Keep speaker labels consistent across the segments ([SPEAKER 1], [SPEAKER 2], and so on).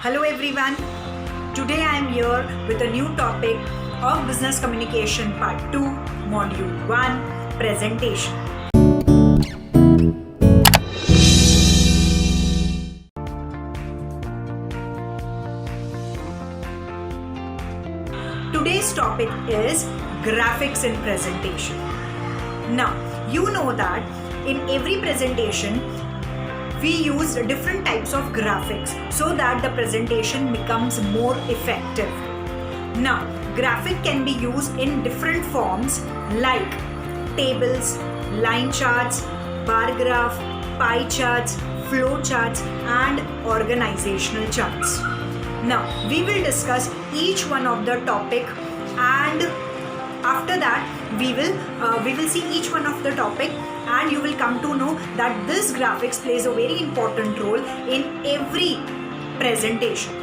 [SPEAKER 1] Hello everyone. Today I am here with a new topic of Business Communication Part 2, Module 1, Presentation. Today's topic is graphics in presentation. Now, you know that in every presentation, we use different types of graphics so that the presentation becomes more effective. Now, graphic can be used in different forms like tables, line charts, bar graph, pie charts, flow charts, and organizational charts. Now, we will discuss each one of the topic, and after that we will see each one of the topic, and you will come to know that this graphics plays a very important role in every presentation.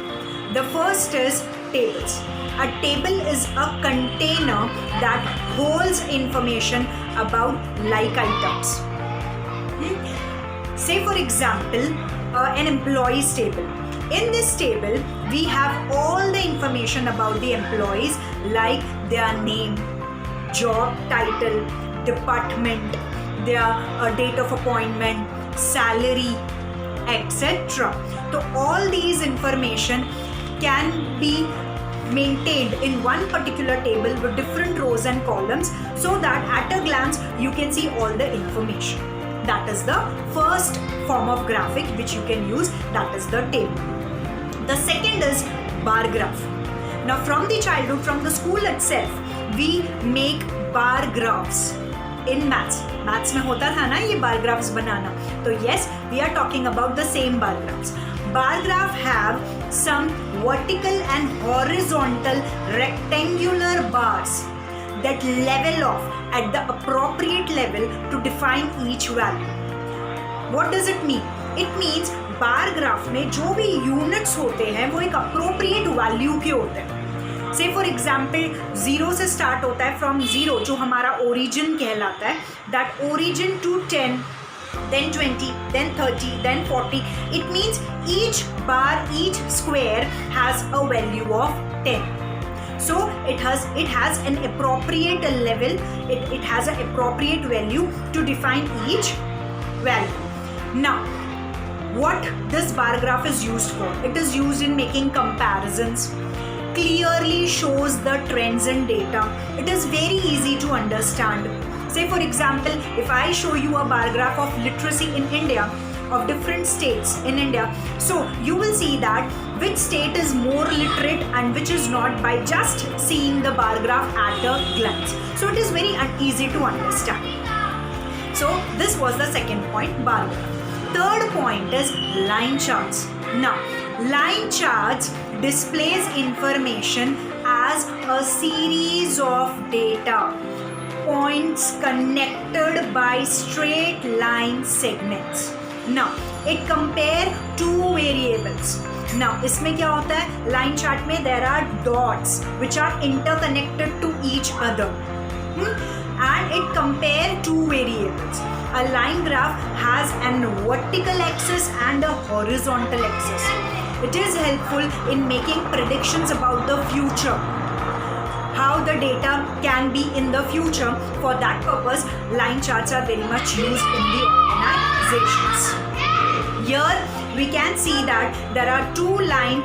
[SPEAKER 1] The first is tables. A table is a container that holds information about like items. Say for example, an employees table. In this table, we have all the information about the employees, like their name, job title, department, their date of appointment, salary, etc. So all these information can be maintained in one particular table with different rows and columns, so that at a glance you can see all the information. That is the first form of graphic which you can use, that is the table. The second is bar graph. Now from the childhood, from the school itself, we make bar graphs in maths में होता था ना ये bar graphs बनाना. तो yes, we are talking about the same bar graphs. Bar graph have some vertical and horizontal rectangular bars that level off at the appropriate level to define each value. What does it mean? It means bar graph में जो भी units होते हैं वो एक appropriate value के होते हैं. से फॉर एग्जाम्पल 0 से स्टार्ट होता है, फ्रॉम 0 जो हमारा ओरिजिन कहलाता है, that origin to 10, then 20, then 30, then 40. It means each bar, each square has a value of 10. So it has an appropriate level, it has an appropriate value to define each value. Now, what this bar graph is used for? It is used in making comparisons, clearly shows the trends in data. It is very easy to understand. Say for example, if I show you a bar graph of literacy in India, of different states in India, so you will see that which state is more literate and which is not by just seeing the bar graph at a glance. So it is very easy to understand. So this was the second point, bar graph. Third point is line charts. Now, line charts displays information as a series of data points connected by straight line segments. Now, it compare two variables. Now, इसमें क्या होता है? Line chart में there are dots which are interconnected to each other. And it compare two variables. A line graph has an vertical axis and a horizontal axis. It is helpful in making predictions about the future, how the data can be in the future. For that purpose, line charts are very much used in the organizations. Here we can see that there are two lines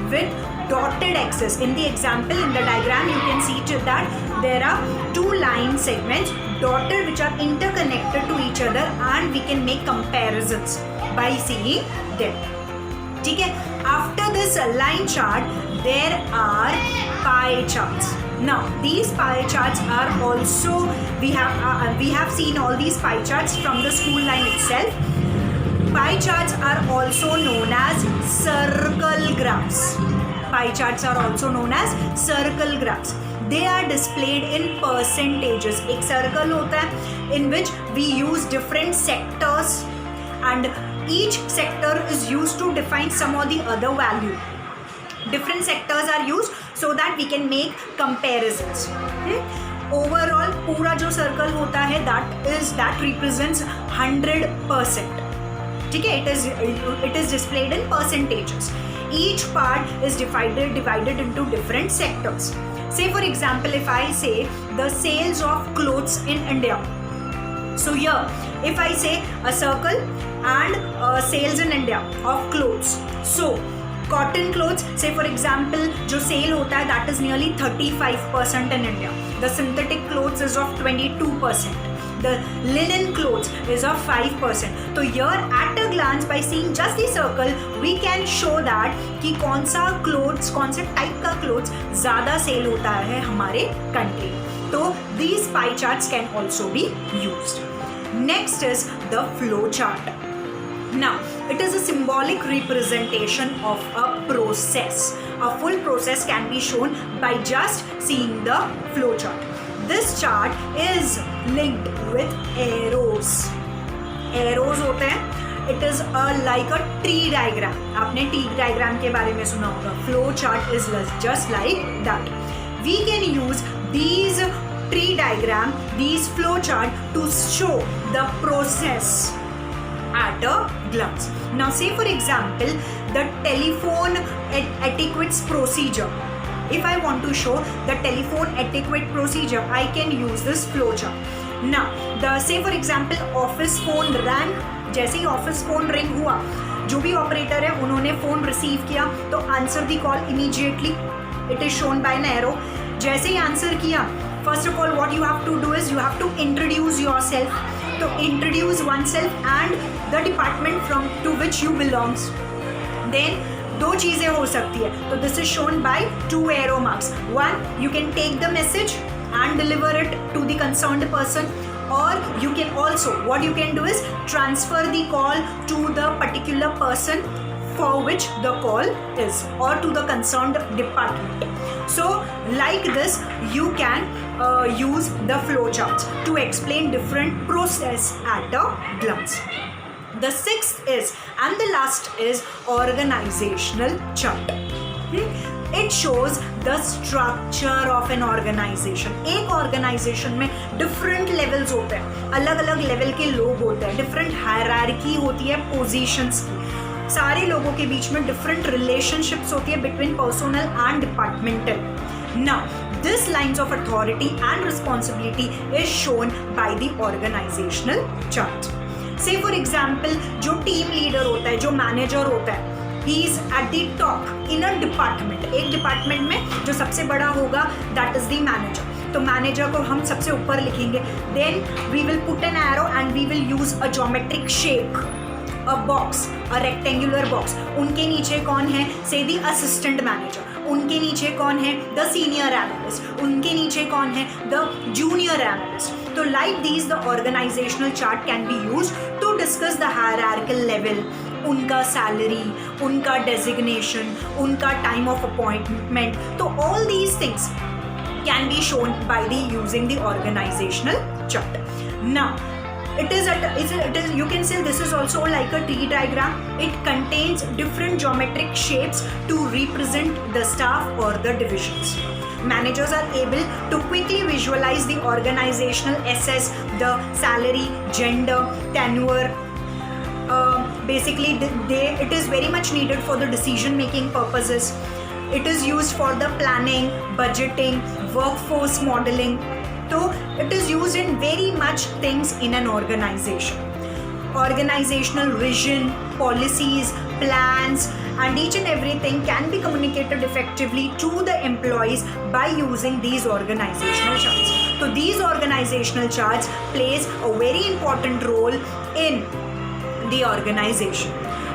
[SPEAKER 1] with dotted axis. In the example, in the diagram, you can see that there are two line segments dotted which are interconnected to each other, and we can make comparisons by seeing them. ठीक है? After this line chart, there are pie charts. Now these pie charts are also, we have seen all these pie charts from the school line itself. Pie charts are also known as circle graphs. Pie charts are also known as circle graphs. They are displayed in percentages. एक circle होता है in which we use different sectors, and each sector is used to define some or the other value. Different sectors are used so that we can make comparisons. Overall पूरा जो circle होता है that represents 100%. ठीक है, it is displayed in percentages. each part is divided into different sectors. Say for example, if I say the sales of clothes in India. So here, if I say a circle and sales in India of clothes. So cotton clothes, say for example, जो sale होता है that is nearly 35% in India. The synthetic clothes is of 22%. The linen clothes is of 5%. तो here at a glance by seeing just the circle we can show that कि कौन सा clothes, कौन से type का clothes ज़्यादा sale होता है हमारे country. तो these pie charts can also be used. Next is the flow chart. Now, it is a symbolic representation of a process. A full process can be shown by just seeing the flow chart. This chart is linked with arrows. Arrows होते हैं. It is like a tree diagram. आपने tree diagram के बारे में सुना होगा. Flow chart is just like that. We can use these tree diagram, these flow chart to show the process at a glance. Now say for example the telephone etiquette procedure. If I want to show the telephone etiquette procedure, I can use this flow chart. Now say for example office phone rang. जैसे ही office phone ring हुआ, जो भी operator है उन्होंने phone receive किया तो answer the call immediately. It is shown by an arrow. जैसे ही answer किया, first of all what you have to do is you have to introduce yourself. तो introduce oneself and the department to which you belongs. Then दो चीज़ें हो सकती है. तो this is shown by 2 arrow marks. One, you can take the message and deliver it to the concerned person, or you can also, what you can do is transfer the call to the particular person for which the call is, or to the concerned department. So like this you can use the flow charts to explain different process at a glance. The sixth is, and the last is, organizational chart. It shows the structure of an organization. एक organization में different levels होते हैं, अलग अलग level के लोग होते हैं, different hierarchy होती है positions की, सारे लोगों के बीच में different relationships होती है between personal and departmental. Now this lines of authority and responsibility is shown by the organizational chart. Say for example, जो team leader होता है, जो manager होता है, he is at the top in a department. एक department में जो सबसे बड़ा होगा that is the manager. तो manager को हम सबसे ऊपर लिखेंगे. Then we will put an arrow and we will use a geometric shape, a box, a rectangular box. उनके नीचे कौन है? Say the assistant manager. उनके नीचे कौन है? The senior analyst. उनके नीचे कौन है? The junior analyst. तो like these the organizational chart can be used to discuss the hierarchical level, उनका salary, उनका designation, उनका time of appointment. तो all these things can be shown by using the organizational chart. Now it is you can say this is also like a tree diagram. It contains different geometric shapes to represent the staff or the divisions. Managers are able to quickly visualize the organizational assets, the salary, gender, tenure. Basically it is very much needed for the decision making purposes. It is used for the planning, budgeting, workforce modeling. So it is used in very much things in an organization. Organizational vision, policies, plans, and each and everything can be communicated effectively to the employees by using these organizational charts. So these organizational charts plays a very important role in the organization.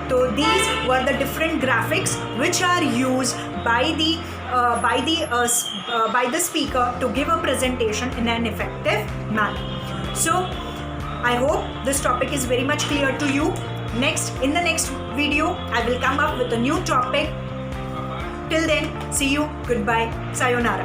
[SPEAKER 1] So these were the different graphics which are used by the speaker to give a presentation in an effective manner. So I hope this topic is very much clear to you. In the next video, I will come up with a new topic. Till then, see you. Goodbye. Sayonara.